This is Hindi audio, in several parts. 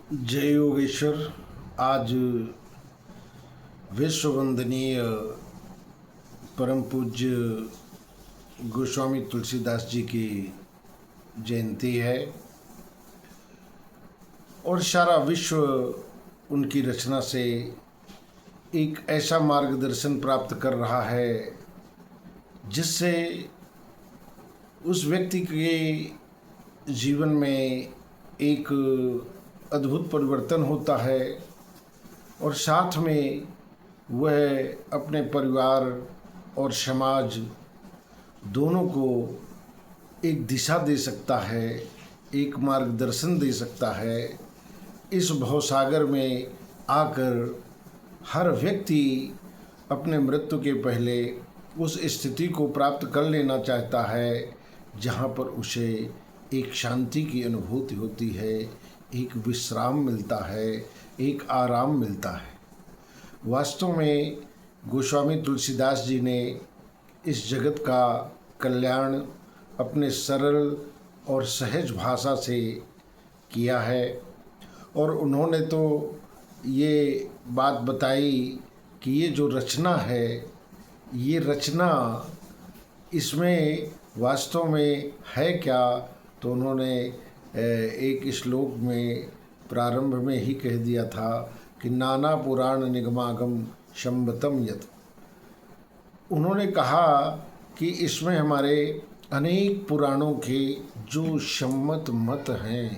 जय योगेश्वर। आज विश्व वंदनीय परम पूज्य गोस्वामी तुलसीदास जी की जयंती है और सारा विश्व उनकी रचना से एक ऐसा मार्गदर्शन प्राप्त कर रहा है जिससे उस व्यक्ति के जीवन में एक अद्भुत परिवर्तन होता है और साथ में वह अपने परिवार और समाज दोनों को एक दिशा दे सकता है, एक मार्गदर्शन दे सकता है। इस भवसागर में आकर हर व्यक्ति अपने मृत्यु के पहले उस स्थिति को प्राप्त कर लेना चाहता है जहाँ पर उसे एक शांति की अनुभूति होती है, एक विश्राम मिलता है, एक आराम मिलता है। वास्तव में गोस्वामी तुलसीदास जी ने इस जगत का कल्याण अपने सरल और सहज भाषा से किया है और उन्होंने तो ये बात बताई कि ये जो रचना है, ये रचना इसमें वास्तव में है क्या। तो उन्होंने एक श्लोक में प्रारंभ में ही कह दिया था कि नाना पुराण निगमागम शंबतम यत। उन्होंने कहा कि इसमें हमारे अनेक पुराणों के जो सम्मत मत हैं,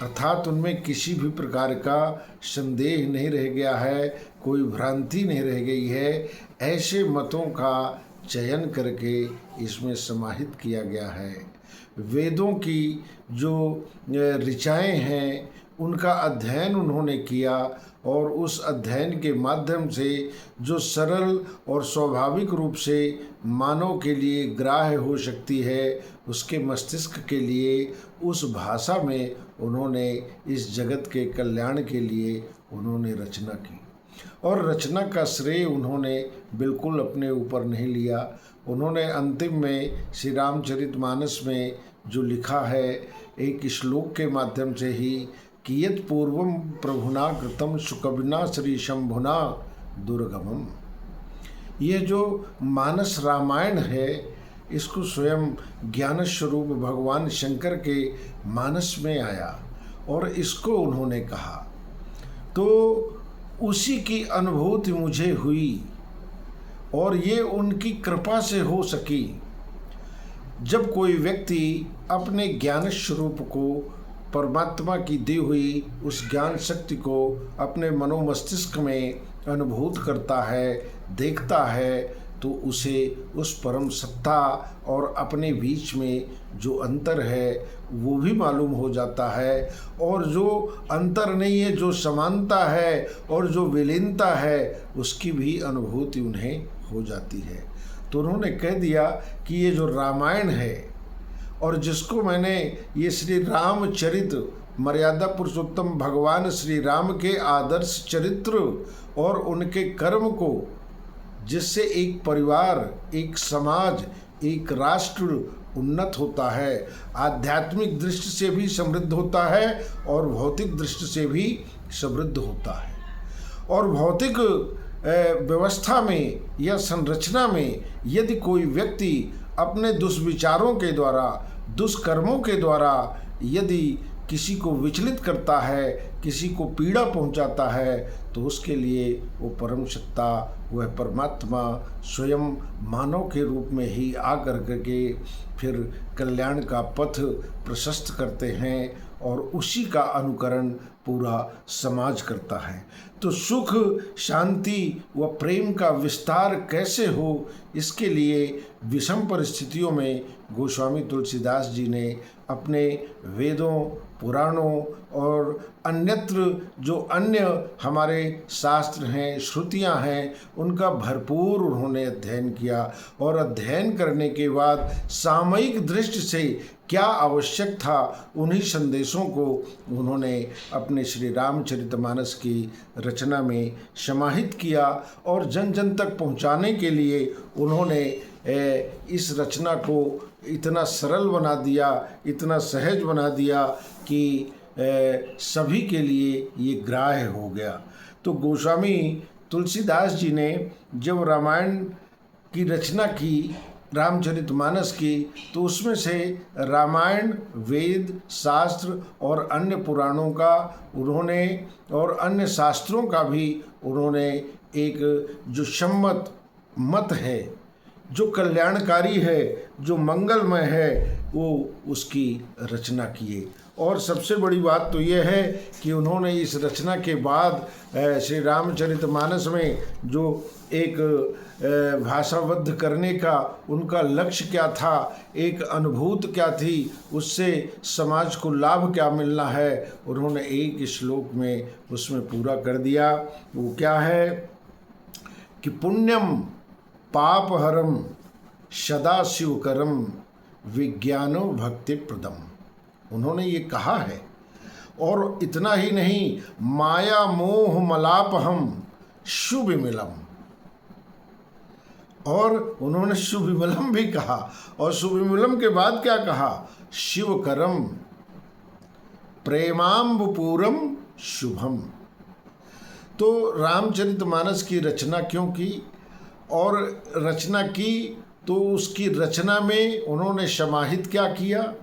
अर्थात उनमें किसी भी प्रकार का संदेह नहीं रह गया है, कोई भ्रांति नहीं रह गई है, ऐसे मतों का चयन करके इसमें समाहित किया गया है। वेदों की जो ऋचाएँ हैं उनका अध्ययन उन्होंने किया और उस अध्ययन के माध्यम से जो सरल और स्वाभाविक रूप से मानव के लिए ग्राह्य हो सकती है, उसके मस्तिष्क के लिए उस भाषा में उन्होंने इस जगत के कल्याण के लिए उन्होंने रचना की। और रचना का श्रेय उन्होंने बिल्कुल अपने ऊपर नहीं लिया। उन्होंने अंतिम में श्री रामचरितमानस में जो लिखा है एक श्लोक के माध्यम से ही कि यत् पूर्वम प्रभुना कृतम सुकविना श्री शंभुना दुर्गमम। ये जो मानस रामायण है इसको स्वयं ज्ञान स्वरूप भगवान शंकर के मानस में आया और इसको उन्होंने कहा, तो उसी की अनुभूति मुझे हुई और ये उनकी कृपा से हो सकी। जब कोई व्यक्ति अपने ज्ञान स्वरूप को, परमात्मा की दी हुई उस ज्ञान शक्ति को अपने मनोमस्तिष्क में अनुभूत करता है, देखता है, तो उसे उस परम सत्ता और अपने बीच में जो अंतर है वो भी मालूम हो जाता है और जो अंतर नहीं है, जो समानता है और जो विलीनता है उसकी भी अनुभूति उन्हें हो जाती है। तो उन्होंने कह दिया कि ये जो रामायण है और जिसको मैंने ये श्री रामचरित मर्यादा पुरुषोत्तम भगवान श्री राम के आदर्श चरित्र और उनके कर्म को, जिससे एक परिवार, एक समाज, एक राष्ट्र उन्नत होता है, आध्यात्मिक दृष्टि से भी समृद्ध होता है और भौतिक दृष्टि से भी समृद्ध होता है। और भौतिक व्यवस्था में या संरचना में यदि कोई व्यक्ति अपने दुष्विचारों के द्वारा, दुष्कर्मों के द्वारा यदि किसी को विचलित करता है, किसी को पीड़ा पहुंचाता है, तो उसके लिए वो परम सत्ता, वह परमात्मा स्वयं मानव के रूप में ही आकर के फिर कल्याण का पथ प्रशस्त करते हैं और उसी का अनुकरण पूरा समाज करता है। तो सुख, शांति व प्रेम का विस्तार कैसे हो, इसके लिए विषम परिस्थितियों में गोस्वामी तुलसीदास जी ने अपने वेदों, पुराणों और अन्यत्र जो अन्य हमारे शास्त्र हैं, श्रुतियां हैं, उनका भरपूर उन्होंने अध्ययन किया और अध्ययन करने के बाद सामयिक दृष्टि से क्या आवश्यक था उन्हीं संदेशों को उन्होंने अपने श्री रामचरितमानस की रचना में समाहित किया और जन जन तक पहुंचाने के लिए उन्होंने इस रचना को इतना सरल बना दिया, इतना सहज बना दिया कि सभी के लिए ये ग्राह्य हो गया। तो गोस्वामी तुलसीदास जी ने जब रामायण की रचना की, रामचरितमानस की, तो उसमें से रामायण, वेद, शास्त्र और अन्य पुराणों का उन्होंने और अन्य शास्त्रों का भी उन्होंने एक जो सम्मत मत है, जो कल्याणकारी है, जो मंगलमय है, वो उसकी रचना किए। और सबसे बड़ी बात तो ये है कि उन्होंने इस रचना के बाद श्री रामचरितमानस में जो एक भाषाबद्ध करने का उनका लक्ष्य क्या था, एक अनुभूति क्या थी, उससे समाज को लाभ क्या मिलना है, उन्होंने एक श्लोक में उसमें पूरा कर दिया। वो क्या है कि पुण्यम पापहरम सदा शिवकरम विज्ञानो भक्ति प्रदम। उन्होंने ये कहा है। और इतना ही नहीं, माया मोह मलापहम शुभिमिलम, और उन्होंने शुभिमिलम भी कहा। और शुभिमिलम के बाद क्या कहा, शिवकरम प्रेमाम्बुपूरम शुभम। तो रामचरितमानस की रचना क्यों की, और रचना की तो उसकी रचना में उन्होंने समाहित क्या किया,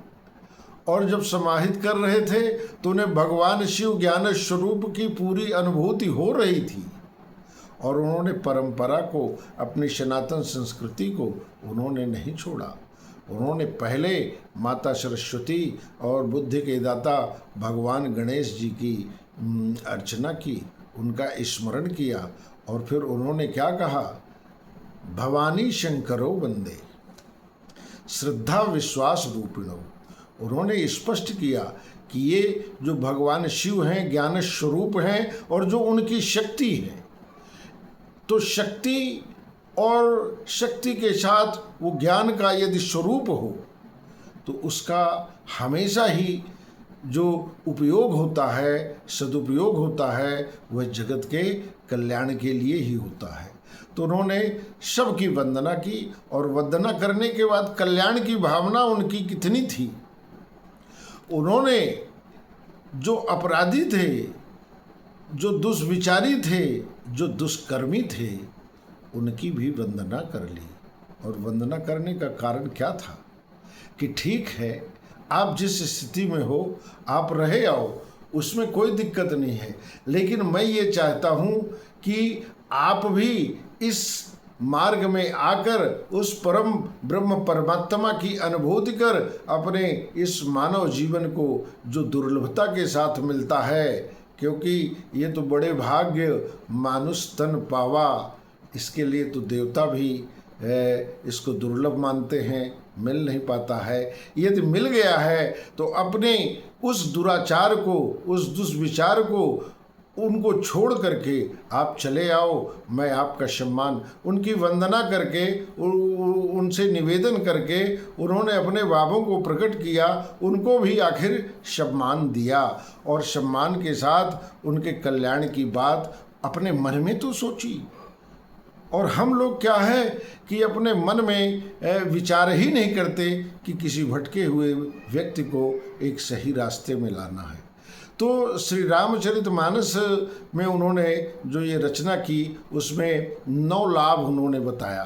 और जब समाहित कर रहे थे तो उन्हें भगवान शिव ज्ञान स्वरूप की पूरी अनुभूति हो रही थी। और उन्होंने परंपरा को, अपनी सनातन संस्कृति को उन्होंने नहीं छोड़ा। उन्होंने पहले माता सरस्वती और बुद्धि के दाता भगवान गणेश जी की अर्चना की, उनका स्मरण किया, और फिर उन्होंने क्या कहा, भवानी शंकरो वंदे श्रद्धा विश्वास रूपिणो। उन्होंने स्पष्ट किया कि ये जो भगवान शिव हैं, ज्ञान स्वरूप हैं, और जो उनकी शक्ति है, तो शक्ति और शक्ति के साथ वो ज्ञान का यदि स्वरूप हो तो उसका हमेशा ही जो उपयोग होता है, सदुपयोग होता है, वह जगत के कल्याण के लिए ही होता है। तो उन्होंने सबकी वंदना की, और वंदना करने के बाद कल्याण की भावना उनकी कितनी थी। उन्होंने जो अपराधी थे, जो दुष्विचारी थे, जो दुष्कर्मी थे, उनकी भी वंदना कर ली। और वंदना करने का कारण क्या था कि ठीक है, आप जिस स्थिति में हो आप रहे आओ, उसमें कोई दिक्कत नहीं है, लेकिन मैं ये चाहता हूँ कि आप भी इस मार्ग में आकर उस परम ब्रह्म परमात्मा की अनुभूति कर अपने इस मानव जीवन को जो दुर्लभता के साथ मिलता है, क्योंकि ये तो बड़े भाग्य मानुष तन पावा, इसके लिए तो देवता भी इसको दुर्लभ मानते हैं, मिल नहीं पाता है। यदि मिल गया है तो अपने उस दुराचार को, उस दुष्विचार को, उनको छोड़ करके आप चले आओ। मैं आपका सम्मान, उनकी वंदना करके, उनसे निवेदन करके उन्होंने अपने भावों को प्रकट किया, उनको भी आखिर सम्मान दिया, और सम्मान के साथ उनके कल्याण की बात अपने मन में तो सोची। और हम लोग क्या है कि अपने मन में विचार ही नहीं करते कि किसी भटके हुए व्यक्ति को एक सही रास्ते में लाना है। तो श्री रामचरितमानस में उन्होंने जो ये रचना की, उसमें 9 लाभ उन्होंने बताया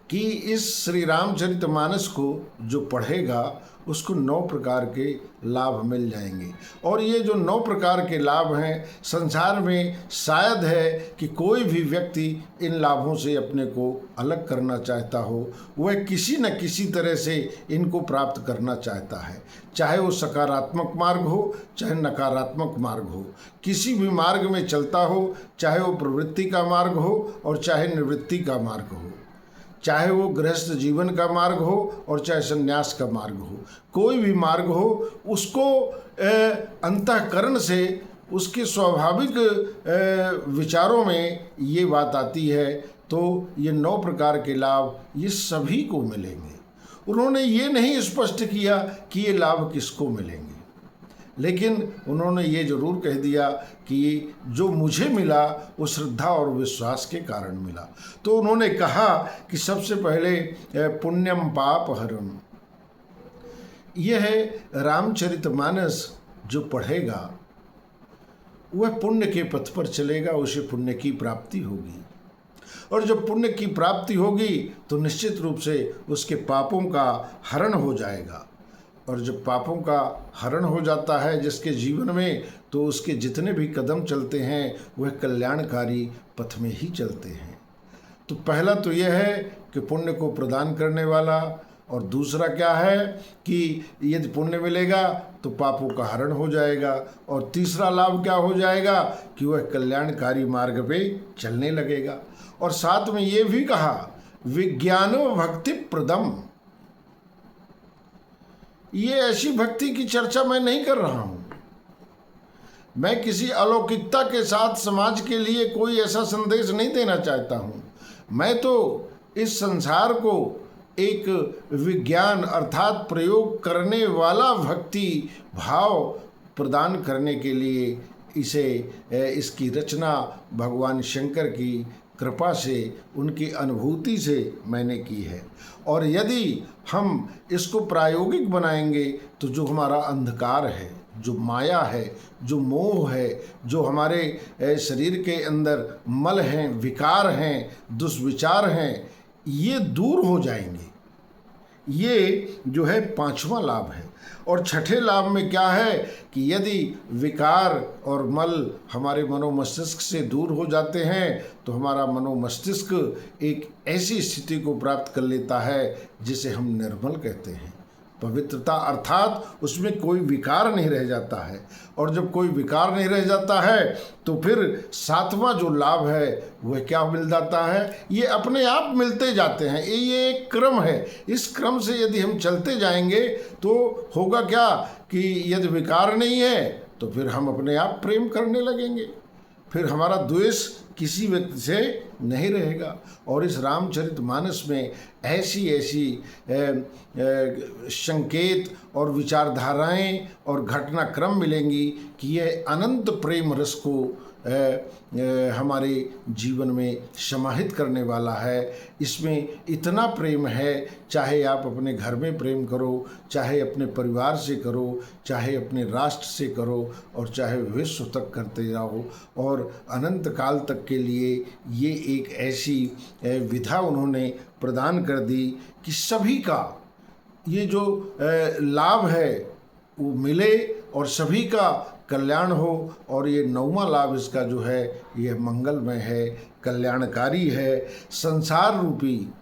कि इस श्री रामचरितमानस को जो पढ़ेगा उसको 9 प्रकार के लाभ मिल जाएंगे। और ये जो 9 प्रकार के लाभ हैं, संसार में शायद है कि कोई भी व्यक्ति इन लाभों से अपने को अलग करना चाहता हो, वह किसी न किसी तरह से इनको प्राप्त करना चाहता है, चाहे वो सकारात्मक मार्ग हो, चाहे नकारात्मक मार्ग हो, किसी भी मार्ग में चलता हो, चाहे वो प्रवृत्ति का मार्ग हो और चाहे निवृत्ति का मार्ग हो, चाहे वो गृहस्थ जीवन का मार्ग हो और चाहे संन्यास का मार्ग हो, कोई भी मार्ग हो, उसको अंतःकरण से, उसके स्वाभाविक विचारों में ये बात आती है, तो ये 9 प्रकार के लाभ ये सभी को मिलेंगे। उन्होंने ये नहीं स्पष्ट किया कि ये लाभ किसको मिलेंगे, लेकिन उन्होंने ये जरूर कह दिया कि जो मुझे मिला वो श्रद्धा और विश्वास के कारण मिला। तो उन्होंने कहा कि सबसे पहले पुण्यम पाप हरम, यह है रामचरितमानस जो पढ़ेगा वह पुण्य के पथ पर चलेगा, उसे पुण्य की प्राप्ति होगी। और जब पुण्य की प्राप्ति होगी तो निश्चित रूप से उसके पापों का हरण हो जाएगा। और जब पापों का हरण हो जाता है जिसके जीवन में, तो उसके जितने भी कदम चलते हैं वह कल्याणकारी पथ में ही चलते हैं। तो पहला तो यह है कि पुण्य को प्रदान करने वाला, और दूसरा क्या है कि यदि पुण्य मिलेगा तो पापों का हरण हो जाएगा, और तीसरा लाभ क्या हो जाएगा कि वह कल्याणकारी मार्ग पे चलने लगेगा। और साथ में ये भी कहा विज्ञानो भक्ति प्रदम। ये ऐसी भक्ति की चर्चा मैं नहीं कर रहा हूं। मैं किसी अलौकिकता के साथ समाज के लिए कोई ऐसा संदेश नहीं देना चाहता हूं। मैं तो इस संसार को एक विज्ञान अर्थात प्रयोग करने वाला भक्ति भाव प्रदान करने के लिए इसकी रचना भगवान शंकर की कृपा से, उनकी अनुभूति से मैंने की है। और यदि हम इसको प्रायोगिक बनाएंगे तो जो हमारा अंधकार है, जो माया है, जो मोह है, जो हमारे शरीर के अंदर मल हैं, विकार हैं, दुष्विचार हैं, ये दूर हो जाएंगे। ये जो है पांचवा लाभ है। और छठे लाभ में क्या है कि यदि विकार और मल हमारे मनोमस्तिष्क से दूर हो जाते हैं तो हमारा मनोमस्तिष्क एक ऐसी स्थिति को प्राप्त कर लेता है जिसे हम निर्मल कहते हैं। पवित्रता अर्थात उसमें कोई विकार नहीं रह जाता है। और जब कोई विकार नहीं रह जाता है तो फिर सातवां जो लाभ है वह क्या मिल जाता है, ये अपने आप मिलते जाते हैं। ये एक क्रम है। इस क्रम से यदि हम चलते जाएंगे तो होगा क्या कि यदि विकार नहीं है तो फिर हम अपने आप प्रेम करने लगेंगे, फिर हमारा द्वेष किसी व्यक्ति से नहीं रहेगा। और इस रामचरितमानस में ऐसी ऐसी संकेत और विचारधाराएं और घटनाक्रम मिलेंगी कि यह अनंत प्रेम रस को हमारे जीवन में समाहित करने वाला है। इसमें इतना प्रेम है, चाहे आप अपने घर में प्रेम करो, चाहे अपने परिवार से करो, चाहे अपने राष्ट्र से करो, और चाहे विश्व तक करते जाओ। और अनंत काल तक के लिए ये एक ऐसी विधा उन्होंने प्रदान कर दी कि सभी का ये जो लाभ है वो मिले और सभी का कल्याण हो। और ये नौवां लाभ इसका जो है यह मंगलमय है, कल्याणकारी है। संसार रूपी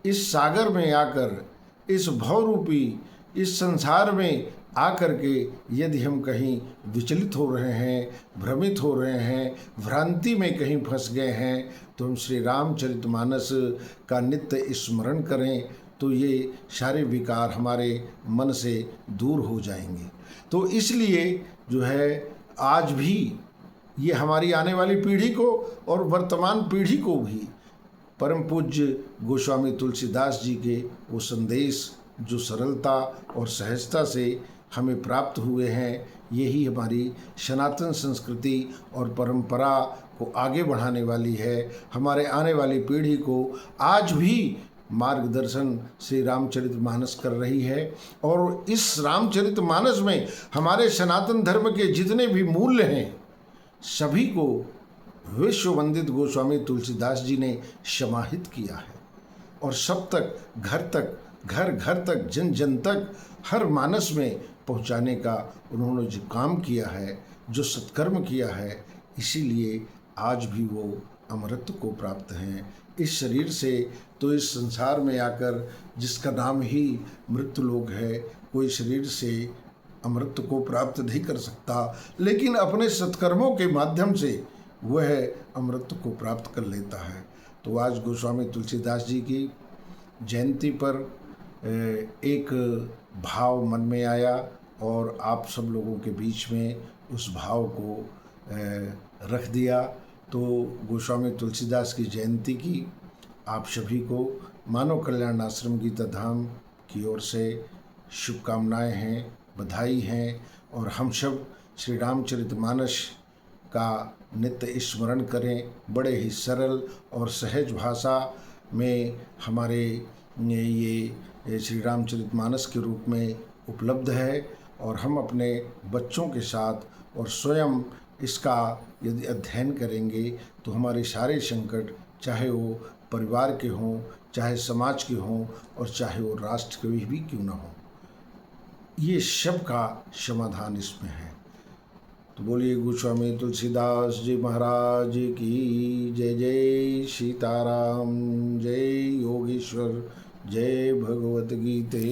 इस सागर में आकर, इस भव रूपी इस संसार में आकर के यदि हम कहीं विचलित हो रहे हैं, भ्रमित हो रहे हैं, भ्रांति में कहीं फंस गए हैं, तो हम श्री रामचरितमानस का नित्य स्मरण करें तो ये सारे विकार हमारे मन से दूर हो जाएंगे। तो इसलिए जो है आज भी ये हमारी आने वाली पीढ़ी को और वर्तमान पीढ़ी को भी परम पूज्य गोस्वामी तुलसीदास जी के वो संदेश जो सरलता और सहजता से हमें प्राप्त हुए हैं, यही हमारी सनातन संस्कृति और परंपरा को आगे बढ़ाने वाली है। हमारे आने वाली पीढ़ी को आज भी मार्गदर्शन श्री रामचरितमानस कर रही है। और इस रामचरितमानस में हमारे सनातन धर्म के जितने भी मूल्य हैं सभी को विश्व वंदित गोस्वामी तुलसीदास जी ने समाहित किया है। और सब तक, घर घर तक, जन जन तक, हर मानस में पहुंचाने का उन्होंने जो काम किया है, जो सत्कर्म किया है, इसीलिए आज भी वो अमरत्व को प्राप्त हैं। इस शरीर से तो इस संसार में आकर जिसका नाम ही मृत्युलोक है, कोई शरीर से अमृत को प्राप्त नहीं कर सकता, लेकिन अपने सत्कर्मों के माध्यम से वह अमृत को प्राप्त कर लेता है। तो आज गोस्वामी तुलसीदास जी की जयंती पर एक भाव मन में आया और आप सब लोगों के बीच में उस भाव को रख दिया। तो गोस्वामी तुलसीदास की जयंती की आप सभी को मानव कल्याण आश्रम गीता धाम की ओर से शुभकामनाएं हैं, बधाई हैं। और हम सब श्री रामचरितमानस का नित्य स्मरण करें। बड़े ही सरल और सहज भाषा में हमारे ये श्री रामचरितमानस के रूप में उपलब्ध है। और हम अपने बच्चों के साथ और स्वयं इसका यदि अध्ययन करेंगे तो हमारे सारे संकट, चाहे वो परिवार के हों, चाहे समाज के हों और चाहे वो राष्ट्र के भी क्यों ना हो, ये सब का समाधान इसमें है। तो बोलिए गोस्वामी तुलसीदास जी महाराज की जय। जय सीताराम, जय योगेश्वर, जय भगवत गीते।